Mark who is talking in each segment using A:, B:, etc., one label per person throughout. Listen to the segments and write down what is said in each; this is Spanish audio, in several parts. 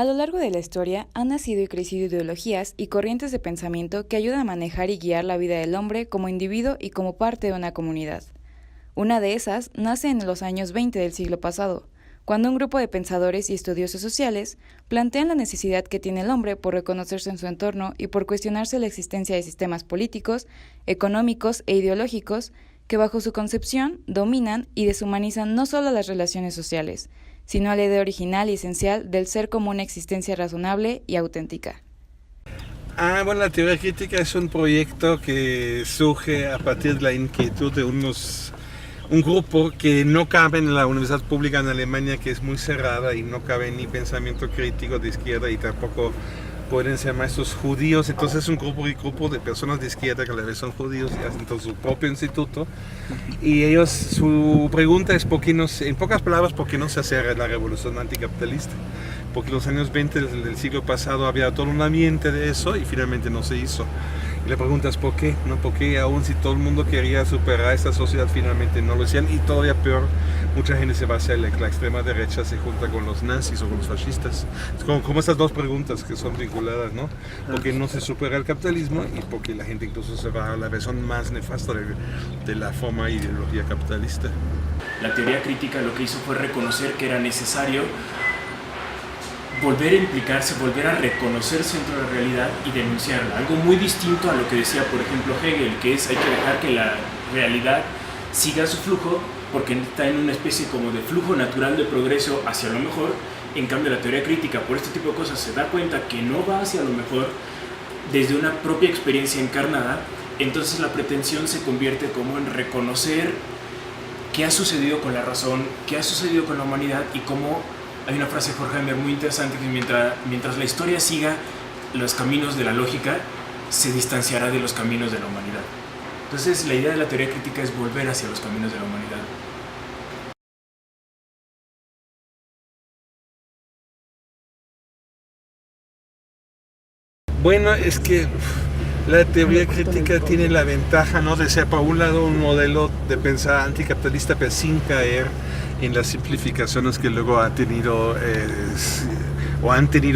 A: A lo largo de la historia han nacido y crecido ideologías y corrientes de pensamiento que ayudan a manejar y guiar la vida del hombre como individuo y como parte de una comunidad. Una de esas nace en los años 20 del siglo pasado, cuando un grupo de pensadores y estudiosos sociales plantean la necesidad que tiene el hombre por reconocerse en su entorno y por cuestionarse la existencia de sistemas políticos, económicos e ideológicos que bajo su concepción dominan y deshumanizan no solo las relaciones sociales, sino a la idea original y esencial del ser como una existencia razonable y auténtica.
B: Bueno, la teoría crítica es un proyecto que surge a partir de la inquietud de un grupo que no cabe en la universidad pública en Alemania, que es muy cerrada y no cabe ni pensamiento crítico de izquierda y tampoco pueden ser maestros judíos. Entonces es un grupo de personas de izquierda que a la vez son judíos y hacen todo su propio instituto. Y ellos, su pregunta es, en pocas palabras, ¿por qué no se hace la revolución anticapitalista? Porque en los años 20 del siglo pasado había todo un ambiente de eso y finalmente no se hizo. Y la pregunta es ¿por qué? ¿No? ¿Por qué aún si todo el mundo quería superar esta sociedad finalmente no lo hacían? Y todavía peor, mucha gente se va hacia la extrema derecha, se junta con los nazis o con los fascistas. Es como estas dos preguntas que son vinculadas, ¿no? ¿Por qué no se supera el capitalismo? Y por qué la gente incluso se va a la versión más nefasta de la forma ideología capitalista.
C: La teoría crítica lo que hizo fue reconocer que era necesario volver a implicarse, volver a reconocerse dentro de la realidad y denunciarla. Algo muy distinto a lo que decía, por ejemplo, Hegel, que es hay que dejar que la realidad siga su flujo porque está en una especie como de flujo natural de progreso hacia lo mejor. En cambio, la teoría crítica, por este tipo de cosas, se da cuenta que no va hacia lo mejor desde una propia experiencia encarnada. Entonces la pretensión se convierte como en reconocer qué ha sucedido con la razón, qué ha sucedido con la humanidad y cómo. Hay una frase de Horkheimer muy interesante que mientras la historia siga los caminos de la lógica, se distanciará de los caminos de la humanidad. Entonces la idea de la teoría crítica es volver hacia los caminos de la humanidad.
B: Bueno, es que la teoría crítica tiene la ventaja, ¿no?, de ser por un lado un modelo de pensar anticapitalista, pero sin caer en las simplificaciones que luego han tenido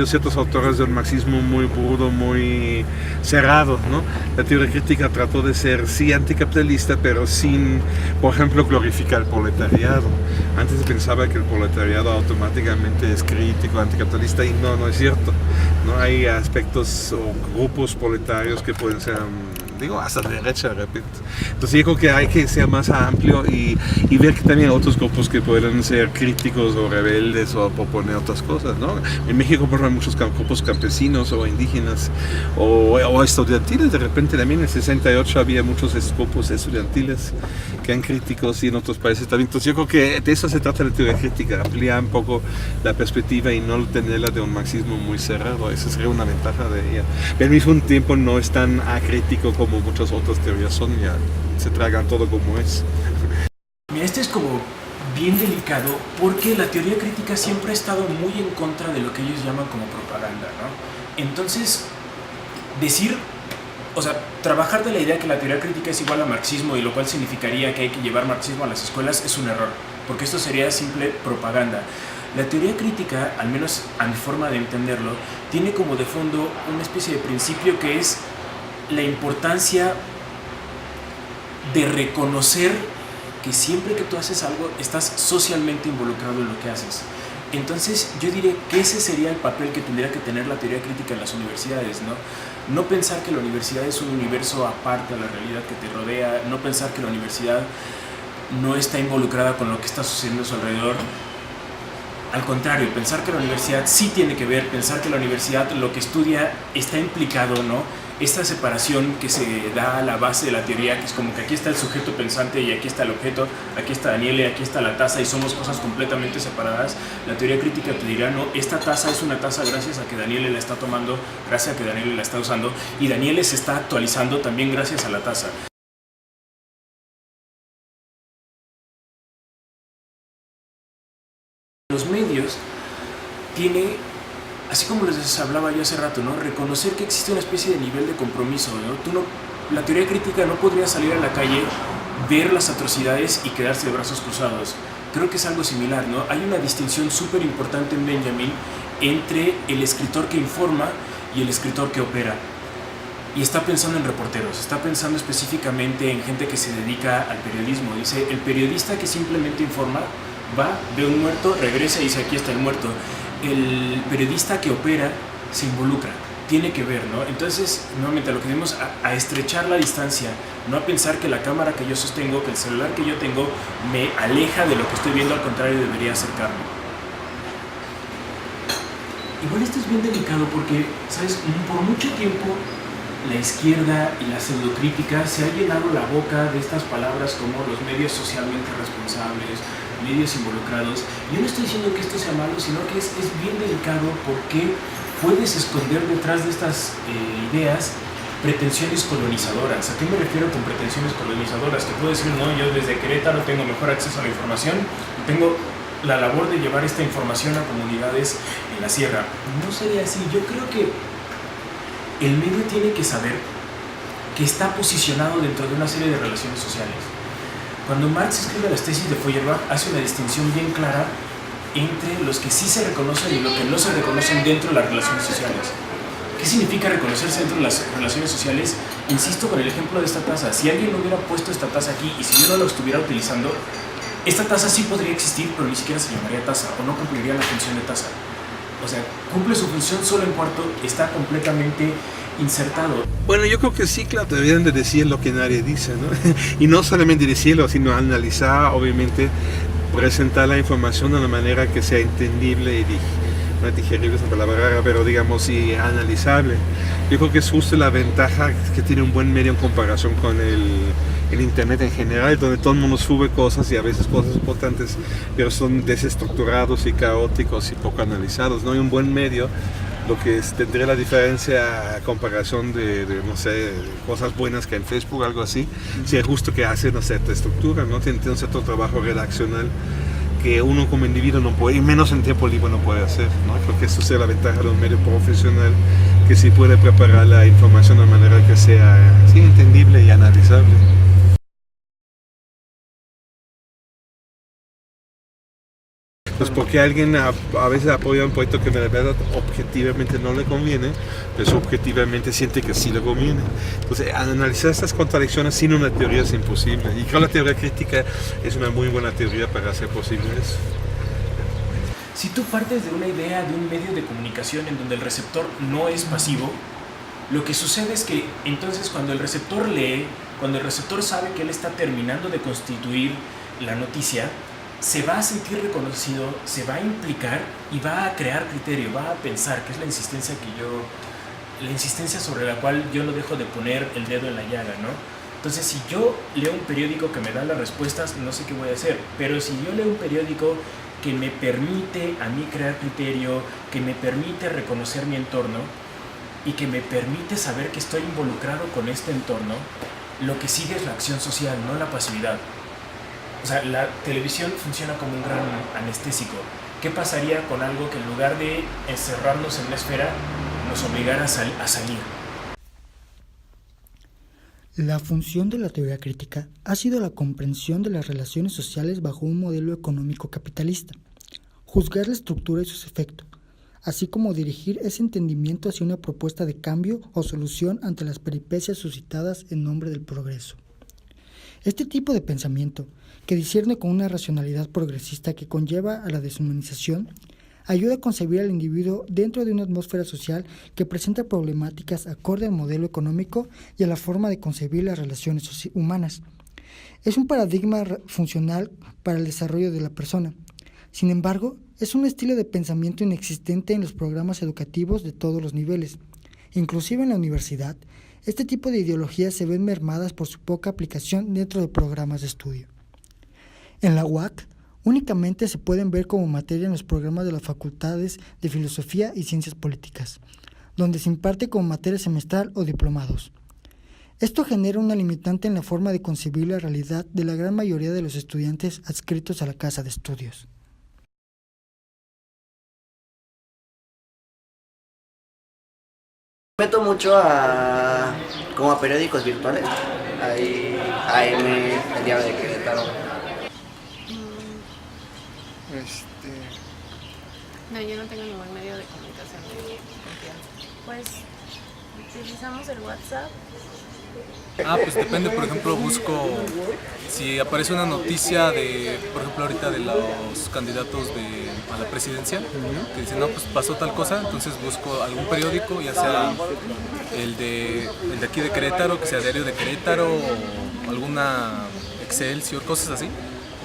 B: ciertos autores del marxismo muy burdo, muy cerrado, ¿no? La teoría crítica trató de ser sí anticapitalista, pero sin, por ejemplo, glorificar el proletariado. Antes se pensaba que el proletariado automáticamente es crítico, anticapitalista, y no es cierto. No hay aspectos o grupos proletarios que pueden ser, hasta de derecha de repente. Entonces yo creo que hay que ser más amplio y ver que también hay otros grupos que pueden ser críticos o rebeldes o proponer otras cosas, ¿no? En México, por ejemplo, hay muchos grupos campesinos o indígenas o estudiantiles. De repente también en el 68 había muchos grupos estudiantiles que eran críticos, y en otros países también. Entonces yo creo que de eso se trata la teoría crítica, ampliar un poco la perspectiva y no tenerla de un marxismo muy cerrado. Esa sería una ventaja de ella. Pero al mismo tiempo no es tan acrítico como muchas otras teorías son, ya se tragan todo como es.
C: Mira, este es como bien delicado porque la teoría crítica siempre ha estado muy en contra de lo que ellos llaman como propaganda, ¿no? Entonces, trabajar de la idea que la teoría crítica es igual a marxismo, y lo cual significaría que hay que llevar marxismo a las escuelas, es un error, porque esto sería simple propaganda. La teoría crítica, al menos a mi forma de entenderlo, tiene como de fondo una especie de principio que es la importancia de reconocer que siempre que tú haces algo estás socialmente involucrado en lo que haces. Entonces yo diría que ese sería el papel que tendría que tener la teoría crítica en las universidades, ¿no? No pensar que la universidad es un universo aparte a la realidad que te rodea, no pensar que la universidad no está involucrada con lo que está sucediendo a su alrededor. Al contrario, pensar que la universidad sí tiene que ver, pensar que la universidad lo que estudia está implicado, ¿no? Esta separación que se da a la base de la teoría, que es como que aquí está el sujeto pensante y aquí está el objeto, aquí está Daniele, aquí está la taza, y somos cosas completamente separadas. La teoría crítica te dirá, no, esta taza es una taza gracias a que Daniele la está tomando, gracias a que Daniele la está usando, y Daniele se está actualizando también gracias a la taza. Los medios tiene, así como les hablaba yo hace rato, ¿no?, reconocer que existe una especie de nivel de compromiso, ¿no? La teoría crítica no podría salir a la calle, ver las atrocidades y quedarse de brazos cruzados. creo que es algo similar, ¿no? Hay una distinción súper importante en Benjamin entre el escritor que informa y el escritor que opera. Y está pensando en reporteros, está pensando específicamente en gente que se dedica al periodismo. Dice, el periodista que simplemente informa, va, ve un muerto, regresa y dice, aquí está el muerto. El periodista que opera se involucra, tiene que ver, ¿no? Entonces, nuevamente, lo que debemos a estrechar la distancia, no a pensar que la cámara que yo sostengo, que el celular que yo tengo, me aleja de lo que estoy viendo, al contrario, debería acercarme. Igual esto es bien delicado porque, ¿sabes? Por mucho tiempo la izquierda y la pseudocrítica se ha llenado la boca de estas palabras como los medios socialmente responsables, medios involucrados. Yo no estoy diciendo que esto sea malo, sino que es bien delicado porque puedes esconder detrás de estas ideas pretensiones colonizadoras. ¿A qué me refiero con pretensiones colonizadoras? Que puedo decir, no, yo desde Querétaro tengo mejor acceso a la información, tengo la labor de llevar esta información a comunidades en la sierra. No sería así. Yo creo que el medio tiene que saber que está posicionado dentro de una serie de relaciones sociales. Cuando Marx escribe las tesis de Feuerbach, hace una distinción bien clara entre los que sí se reconocen y los que no se reconocen dentro de las relaciones sociales. ¿Qué significa reconocerse dentro de las relaciones sociales? Insisto con el ejemplo de esta taza. Si alguien no hubiera puesto esta taza aquí y si yo no la estuviera utilizando, esta taza sí podría existir, pero ni siquiera se llamaría taza o no cumpliría la función de taza. O sea, cumple su función solo en cuanto está completamente insertado.
B: Bueno, yo creo que sí, claro, deberían de decir lo que nadie dice, ¿no? Y no solamente decirlo, sino analizar, obviamente, presentar la información de una manera que sea entendible y no es digerible, es una palabra rara, pero digamos, y analizable. Yo creo que es justo la ventaja que tiene un buen medio en comparación con el internet en general, donde todo el mundo sube cosas y a veces cosas importantes, pero son desestructurados y caóticos y poco analizados. No hay un buen medio, lo que tendría la diferencia a comparación de, no sé, cosas buenas que en Facebook, algo así, si es justo que hace una cierta estructura, ¿no? Tiene un cierto trabajo redaccional que uno como individuo no puede, y menos en tiempo libre no puede hacer, ¿no? Creo que eso sea la ventaja de un medio profesional, que sí puede preparar la información de manera que sea sí, entendible y analizable. Pues porque alguien a veces apoya un proyecto que de verdad objetivamente no le conviene, pero subjetivamente siente que sí le conviene. Entonces, analizar estas contradicciones sin una teoría es imposible. Y creo que la teoría crítica es una muy buena teoría para hacer posible eso.
C: Si tú partes de una idea de un medio de comunicación en donde el receptor no es pasivo, lo que sucede es que entonces cuando el receptor lee, cuando el receptor sabe que él está terminando de constituir la noticia, se va a sentir reconocido, se va a implicar y va a crear criterio, va a pensar, que es la insistencia sobre la cual yo no dejo de poner el dedo en la llaga, ¿no? Entonces, si yo leo un periódico que me da las respuestas, no sé qué voy a hacer, pero si yo leo un periódico que me permite a mí crear criterio, que me permite reconocer mi entorno y que me permite saber que estoy involucrado con este entorno, lo que sigue es la acción social, no la pasividad. O sea, la televisión funciona como un gran anestésico. ¿Qué pasaría con algo que en lugar de encerrarnos en una esfera, nos obligara a salir?
D: La función de la teoría crítica ha sido la comprensión de las relaciones sociales bajo un modelo económico capitalista, juzgar la estructura y sus efectos, así como dirigir ese entendimiento hacia una propuesta de cambio o solución ante las peripecias suscitadas en nombre del progreso. Este tipo de pensamiento, que discierne con una racionalidad progresista que conlleva a la deshumanización, ayuda a concebir al individuo dentro de una atmósfera social que presenta problemáticas acorde al modelo económico y a la forma de concebir las relaciones humanas. Es un paradigma funcional para el desarrollo de la persona. Sin embargo, es un estilo de pensamiento inexistente en los programas educativos de todos los niveles. Inclusive en la universidad, este tipo de ideologías se ven mermadas por su poca aplicación dentro de programas de estudio. En la UAC, únicamente se pueden ver como materia en los programas de las facultades de Filosofía y Ciencias Políticas, donde se imparte como materia semestral o diplomados. Esto genera una limitante en la forma de concebir la realidad de la gran mayoría de los estudiantes adscritos a la casa de estudios.
E: Meto mucho como a periódicos virtuales. Hay AM, el Diario de Querétaro.
F: No, yo no tengo ningún medio de comunicación de confianza. Pues utilizamos el WhatsApp.
G: Pues depende, por ejemplo, busco, si aparece una noticia de, por ejemplo, ahorita de los candidatos a la presidencia, que dicen, no, pues pasó tal cosa, entonces busco algún periódico, ya sea el de aquí de Querétaro, que sea Diario de Querétaro, o alguna Excelsior, cosas así,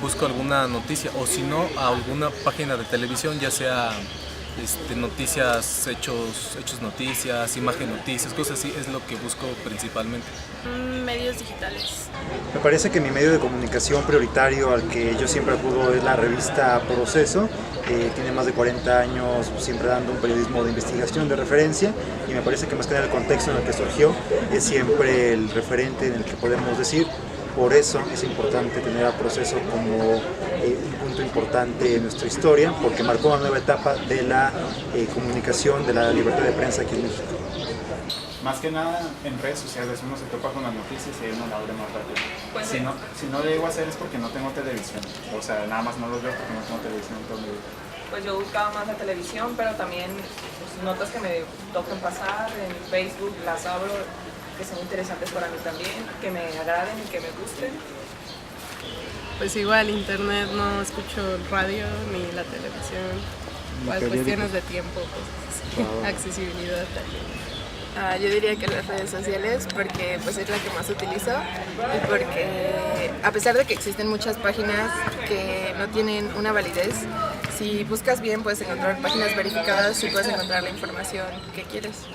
G: busco alguna noticia, o si no, a alguna página de televisión, ya sea noticias, hechos noticias, imagen noticias, cosas así, es lo que busco principalmente.
F: Medios digitales.
H: Me parece que mi medio de comunicación prioritario al que yo siempre acudo es la revista Proceso. Tiene más de 40 años siempre dando un periodismo de investigación de referencia, y me parece que más que nada el contexto en el que surgió es siempre el referente en el que podemos decir. Por eso es importante tener a Proceso como un punto importante en nuestra historia, porque marcó una nueva etapa de la comunicación, de la libertad de prensa aquí en México.
I: Más que nada en redes sociales uno se topa con las noticias y uno la abre más rápido. Pues si no lo llego a hacer es porque no tengo televisión, o sea, nada más no los veo porque no tengo televisión todo el día.
J: Pues yo buscaba más la televisión, pero también pues, notas que me toquen pasar en Facebook, las abro, que son interesantes para mí también, que me agraden y que me gusten.
F: Pues igual internet, no escucho radio ni la televisión. Igual cuestiones de tiempo, pues, accesibilidad también.
K: Yo diría que las redes sociales, porque pues es la que más utilizo, y porque a pesar de que existen muchas páginas que no tienen una validez, si buscas bien puedes encontrar páginas verificadas y puedes encontrar la información que quieres.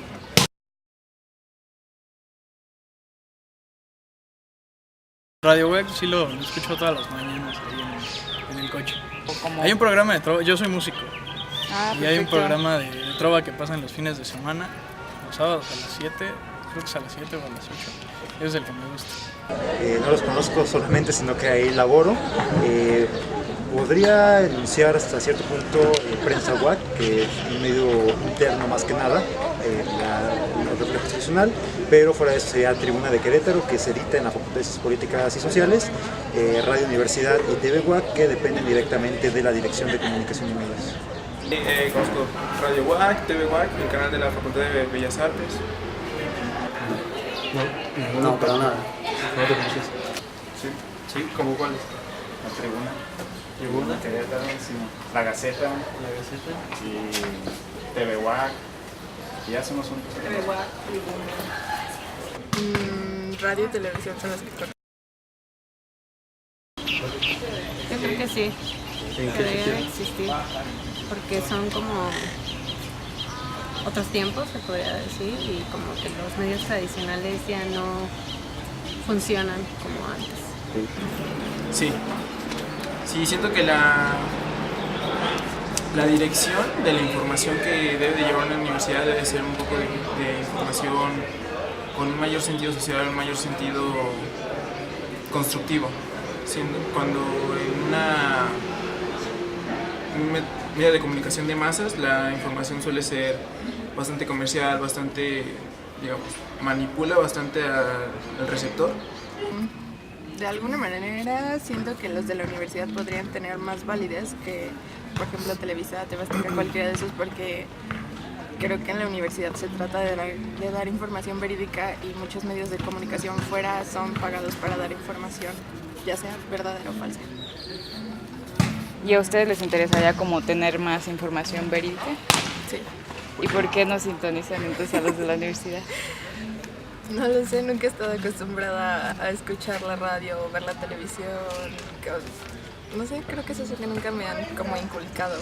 L: Radio Web sí lo escucho todas las mañanas ahí en el coche. Hay un programa de trova, yo soy músico, y hay un programa de trova que pasa en los fines de semana, los sábados a las 7, creo que es a las 7 o a las 8, ese es el que me gusta.
H: No los conozco solamente, sino que ahí laboro. Podría denunciar hasta cierto punto Prensa UAC, que es un medio interno más que nada, la Reflejo Institucional, pero fuera de eso sería Tribuna de Querétaro, que se edita en la Facultad de Ciencias Políticas y Sociales, Radio Universidad y TV UAC, que dependen directamente de la Dirección de Comunicación y Medios.
M: Conozco Radio UAC, TV UAC, el canal de la Facultad de Bellas Artes.
E: No, para nada.
M: ¿No te conoces? Sí, ¿cómo cuáles?
I: La Tribuna.
M: ¿Tribuna?
I: Querétaro, sí. La Gaceta. Y TV UAC. Y ya somos un...
J: TV UAC, Tribuna.
K: Radio y televisión son las que conozco.
F: Yo creo que sí, que deberían existir, porque son como otros tiempos, se podría decir, y como que los medios tradicionales ya no funcionan como antes.
C: Sí, siento que la dirección de la información que debe de llevar una universidad debe ser un poco de información con un mayor sentido social, un mayor sentido constructivo. Cuando en una medio de comunicación de masas la información suele ser bastante comercial, bastante, digamos, manipula bastante al receptor.
K: De alguna manera siento que los de la universidad podrían tener más validez que, por ejemplo, Televisa, TV Azteca, cualquiera de esos, porque creo que en la universidad se trata de dar información verídica, y muchos medios de comunicación fuera son pagados para dar información, ya sea verdadera o falsa.
A: ¿Y a ustedes les interesaría como tener más información verídica?
K: Sí.
A: ¿Y por qué no sintonizan entonces a los de la universidad?
K: No lo sé, nunca he estado acostumbrada a escuchar la radio o ver la televisión. No sé, creo que eso es lo que nunca me han como inculcado.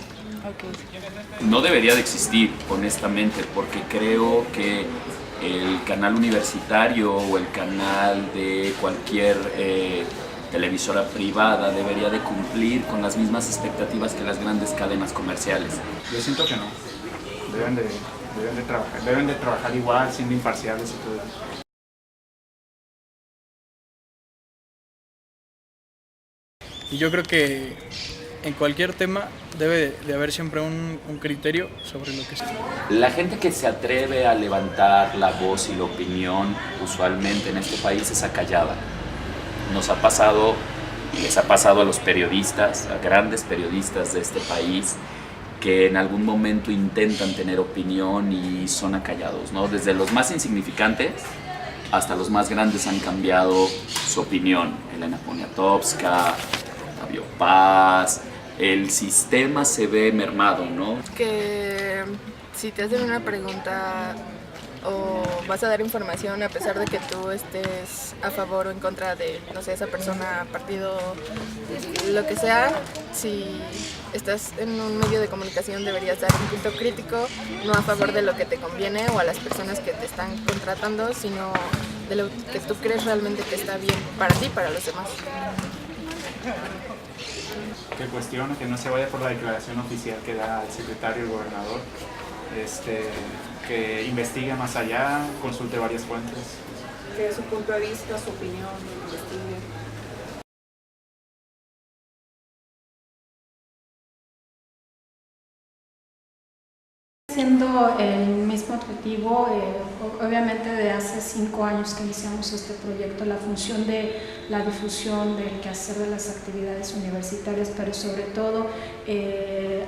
N: No debería de existir, honestamente, porque creo que el canal universitario o el canal de cualquier televisora privada debería de cumplir con las mismas expectativas que las grandes cadenas comerciales.
I: Yo siento que no. Deben de trabajar igual, siendo imparciales y todo eso.
L: Y yo creo que en cualquier tema debe de haber siempre un criterio sobre lo que se...
N: La gente que se atreve a levantar la voz y la opinión usualmente en este país es acallada. Nos ha pasado les ha pasado a los periodistas, a grandes periodistas de este país, que en algún momento intentan tener opinión y son acallados, ¿no? Desde los más insignificantes hasta los más grandes han cambiado su opinión. Elena Poniatowska, Octavio Paz, el sistema se ve mermado, ¿no?
K: Que si te hacen una pregunta o vas a dar información a pesar de que tú estés a favor o en contra de, no sé, esa persona, partido, lo que sea, si estás en un medio de comunicación deberías dar un punto crítico, no a favor de lo que te conviene o a las personas que te están contratando, sino de lo que tú crees realmente que está bien para ti y para los demás.
I: Que cuestione, que no se vaya por la declaración oficial que da el secretario y el gobernador, que investigue más allá, consulte varias fuentes.
J: Que dé su punto de vista, su opinión, investigue.
O: Siendo el mismo objetivo, obviamente de hace 5 años que iniciamos este proyecto, la función de la difusión del quehacer de las actividades universitarias, pero sobre todo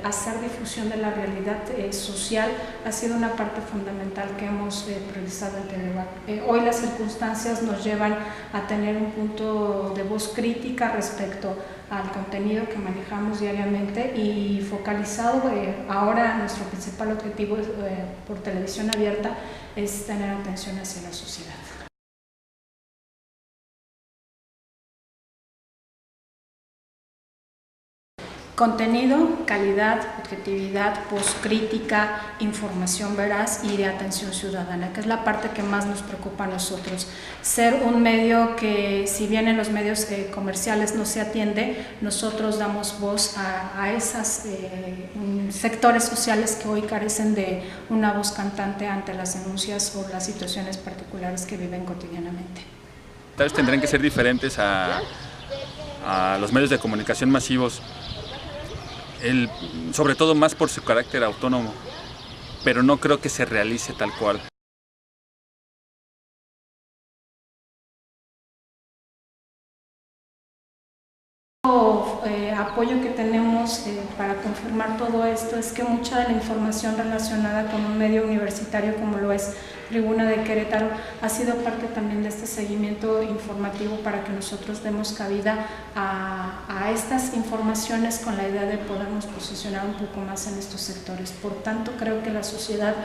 O: hacer difusión de la realidad social ha sido una parte fundamental que hemos priorizado en TVUAC. Hoy las circunstancias nos llevan a tener un punto de voz crítica respecto al contenido que manejamos diariamente y focalizado, ahora nuestro principal objetivo por televisión abierta es tener atención hacia la sociedad. Contenido, calidad, objetividad, postcrítica, información veraz y de atención ciudadana, que es la parte que más nos preocupa a nosotros. Ser un medio que, si bien en los medios comerciales no se atiende, nosotros damos voz a esos sectores sociales que hoy carecen de una voz cantante ante las denuncias o las situaciones particulares que viven cotidianamente.
P: Tal vez tendrán que ser diferentes a los medios de comunicación masivos, sobre todo más por su carácter autónomo, pero no creo que se realice tal cual.
O: Apoyo que tenemos para confirmar todo esto es que mucha de la información relacionada con un medio universitario como lo es Tribuna de Querétaro ha sido parte también de este seguimiento informativo para que nosotros demos cabida a estas informaciones con la idea de podernos posicionar un poco más en estos sectores. Por tanto, creo que la sociedad,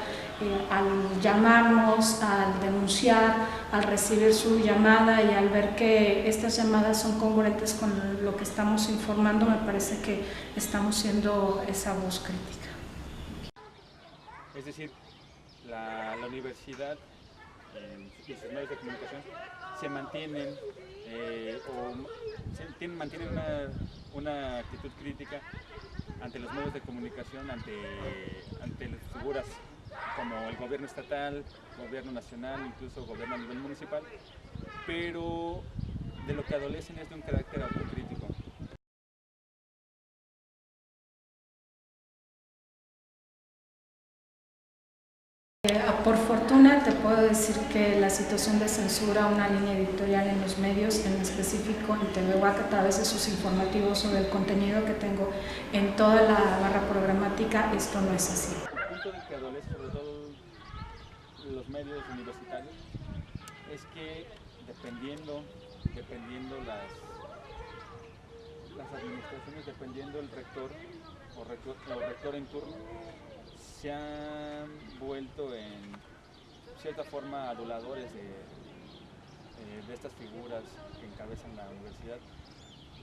O: al llamarnos, al denunciar, al recibir su llamada y al ver que estas llamadas son congruentes con lo que estamos informando, me parece que estamos siendo esa voz crítica.
P: Es decir, la universidad y sus medios de comunicación se mantienen mantienen una actitud crítica ante los medios de comunicación, ante las figuras como el gobierno estatal, gobierno nacional, incluso gobierno a nivel municipal, pero de lo que adolecen es de un carácter autocrítico.
O: Por fortuna te puedo decir que la situación de censura, una línea editorial en los medios, en específico en TVUAC, a través de sus informativos sobre el contenido que tengo en toda la barra programática, esto no es así.
P: El punto del que adolece sobre todo los medios universitarios es que dependiendo las administraciones, dependiendo el rector o rector en turno, se han vuelto en cierta forma aduladores de estas figuras que encabezan la universidad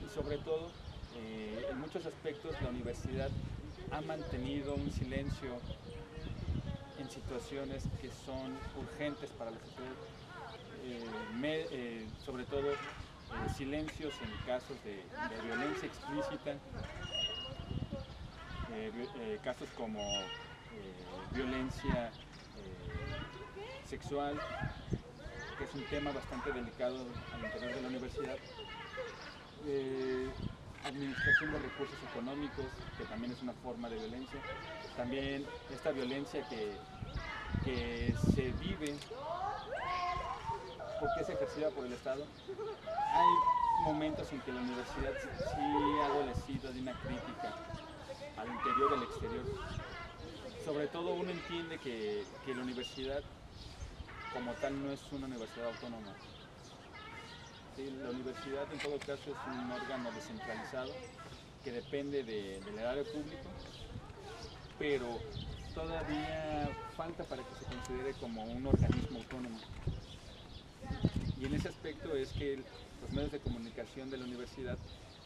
P: y sobre todo en muchos aspectos la universidad ha mantenido un silencio en situaciones que son urgentes para la sociedad, sobre todo silencios en casos de violencia explícita, casos como violencia sexual, que es un tema bastante delicado al interior de la universidad, administración de recursos económicos, que también es una forma de violencia, también esta violencia que se vive porque es ejercida por el Estado. Hay momentos en que la universidad sí ha adolecido de una crítica al interior y al exterior. Sobre todo uno entiende que la universidad como tal no es una universidad autónoma. Sí, la universidad en todo caso es un órgano descentralizado que depende del erario público, pero todavía falta para que se considere como un organismo autónomo. Y en ese aspecto es que los medios de comunicación de la universidad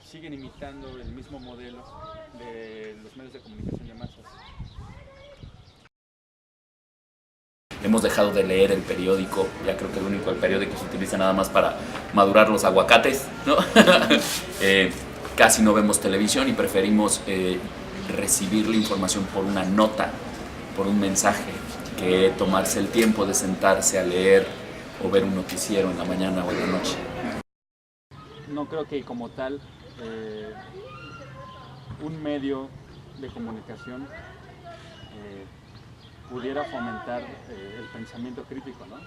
P: siguen imitando el mismo modelo de los medios de comunicación de masas.
N: Hemos dejado de leer el periódico, ya creo que el único periódico se utiliza nada más para madurar los aguacates, ¿no? Casi no vemos televisión y preferimos recibir la información por una nota, por un mensaje, que tomarse el tiempo de sentarse a leer o ver un noticiero en la mañana o en la noche.
P: No creo que como tal un medio de comunicación pudiera fomentar el pensamiento crítico, ¿no?